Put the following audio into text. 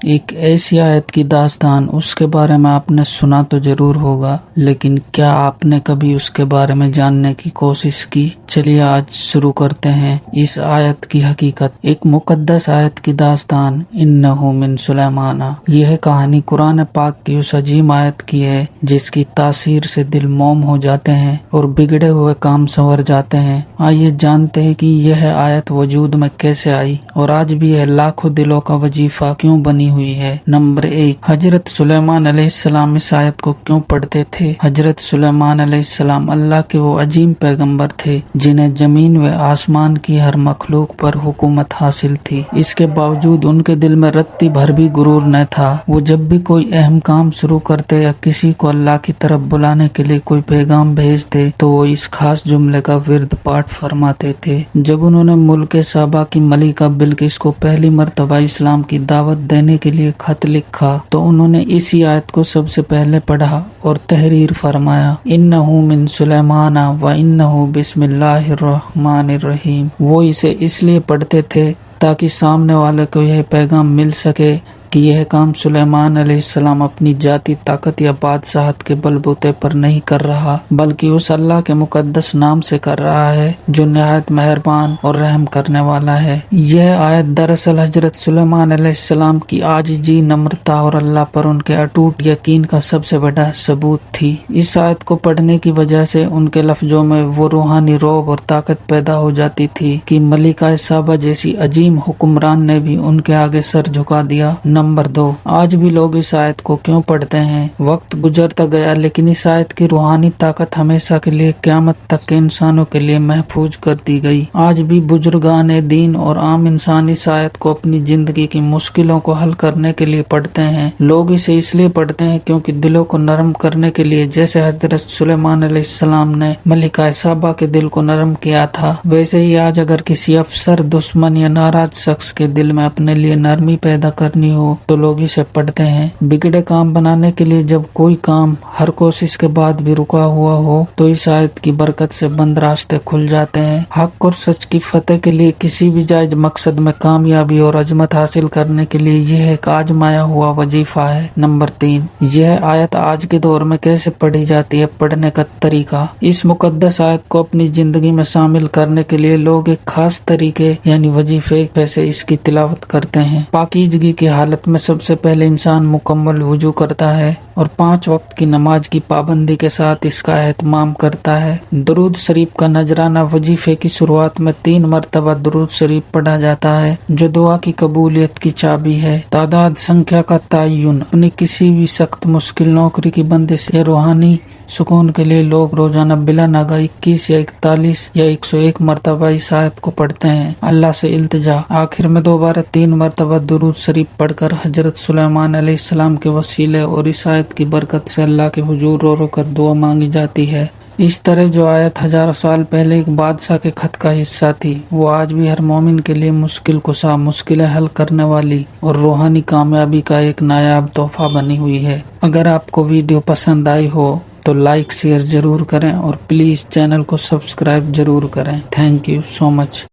ایک ایسی آیت کی داستان، اس کے بارے میں آپ نے سنا تو ضرور ہوگا، لیکن کیا آپ نے کبھی اس کے بارے میں جاننے کی کوشش کی؟ چلیے آج شروع کرتے ہیں اس آیت کی حقیقت۔ ایک مقدس آیت کی داستان، انہ من سلیمان۔ یہ کہانی قرآن پاک کی اس عظیم آیت کی ہے جس کی تاثیر سے دل موم ہو جاتے ہیں اور بگڑے ہوئے کام سنور جاتے ہیں۔ آئیے جانتے ہیں کہ یہ آیت وجود میں کیسے آئی اور آج بھی یہ لاکھوں دلوں کا وظیفہ کیوں بنی ہوئی ہے۔ نمبر 1، حضرت سلیمان علیہ السلام اس آیت کو کیوں پڑھتے تھے؟ حضرت سلیمان علیہ السلام اللہ کے وہ عظیم پیغمبر تھے جنہیں زمین و آسمان کی ہر مخلوق پر حکومت حاصل تھی۔ اس کے باوجود ان کے دل میں رتی بھر بھی غرور نہ تھا۔ وہ جب بھی کوئی اہم کام شروع کرتے یا کسی کو اللہ کی طرف بلانے کے لیے کوئی پیغام بھیجتے تو وہ اس خاص جملے کا ورد پاٹ فرماتے تھے۔ جب انہوں نے ملک سابا کی ملکہ بلقیس کو پہلی مرتبہ اسلام کی دعوت دینے کے لیے خط لکھا تو انہوں نے اسی آیت کو سب سے پہلے پڑھا اور تحریر فرمایا، انہ من سلیمان و انہ بسم اللہ الرحمن الرحیم۔ وہ اسے اس لیے پڑھتے تھے تاکہ سامنے والے کو یہ پیغام مل سکے کہ یہ کام سلیمان علیہ السلام اپنی ذاتی طاقت یا بادشاہت کے بل بوتے پر نہیں کر رہا، بلکہ اس اللہ کے مقدس نام سے کر رہا ہے جو نہایت مہربان اور رحم کرنے والا ہے۔ یہ آیت دراصل حضرت سلیمان علیہ السلام کی عاجزی، نمرتا اور اللہ پر ان کے اٹوٹ یقین کا سب سے بڑا ثبوت تھی۔ اس آیت کو پڑھنے کی وجہ سے ان کے لفظوں میں وہ روحانی رعب اور طاقت پیدا ہو جاتی تھی کہ ملکہ سابا جیسی عظیم حکمران نے بھی ان کے آگے سر جھکا دیا۔ نمبر 2، آج بھی لوگ اس آیت کو کیوں پڑھتے ہیں؟ وقت گزرتا گیا لیکن اس آیت کی روحانی طاقت ہمیشہ کے لیے قیامت تک کے انسانوں کے لیے محفوظ کر دی گئی۔ آج بھی بزرگان دین اور عام انسان اس آیت کو اپنی زندگی کی مشکلوں کو حل کرنے کے لیے پڑھتے ہیں۔ لوگ اسے اس لیے پڑھتے ہیں کیونکہ دلوں کو نرم کرنے کے لیے، جیسے حضرت سلیمان علیہ السلام نے ملکہ سابا کے دل کو نرم کیا تھا، ویسے ہی آج اگر کسی افسر، دشمن یا ناراض شخص کے دل میں اپنے لیے نرمی پیدا کرنی ہو تو لوگ اسے پڑھتے ہیں۔ بگڑے کام بنانے کے لیے جب کوئی کام ہر کوشش کے بعد بھی رکا ہوا ہو تو اس آیت کی برکت سے بند راستے کھل جاتے ہیں۔ حق اور سچ کی فتح کے لیے، کسی بھی جائز مقصد میں کامیابی اور عظمت حاصل کرنے کے لیے یہ ایک آزمایا ہوا وظیفہ ہے۔ نمبر 3، یہ آیت آج کے دور میں کیسے پڑھی جاتی ہے؟ پڑھنے کا طریقہ۔ اس مقدس آیت کو اپنی زندگی میں شامل کرنے کے لیے لوگ ایک خاص طریقے یعنی وظیفے سے اس کی تلاوت کرتے ہیں۔ پاکیزگی کی حالت میں سب سے پہلے انسان مکمل وضو کرتا ہے اور 5 وقت کی نماز کی پابندی کے ساتھ اس کا اہتمام کرتا ہے۔ درود شریف کا نذرانہ، وظیفے کی شروعات میں 3 مرتبہ درود شریف پڑھا جاتا ہے جو دعا کی قبولیت کی چابی ہے۔ تعداد، سنکھیا کا تعین، اپنی کسی بھی سخت مشکل نوکری کی بندش یا روحانی سکون کے لیے لوگ روزانہ بلا ناغہ 21 یا 41 یا 101 مرتبہ اس آیت کو پڑھتے ہیں۔ اللہ سے التجا، آخر میں دوبارہ 3 مرتبہ درود شریف پڑھ کر حضرت سلیمان علیہ السلام کے وسیلے اور اس آیت کی برکت سے اللہ کے حضور رو رو کر دعا مانگی جاتی ہے۔ اس طرح جو آیت ہزاروں سال پہلے ایک بادشاہ کے خط کا حصہ تھی، وہ آج بھی ہر مومن کے لیے مشکل کشا، مشکلیں حل کرنے والی اور روحانی کامیابی کا ایک نایاب تحفہ بنی ہوئی ہے۔ اگر آپ کو ویڈیو پسند آئی ہو تو لائک شیئر ضرور کریں اور پلیز چینل کو سبسکرائب ضرور کریں۔ Thank you so much.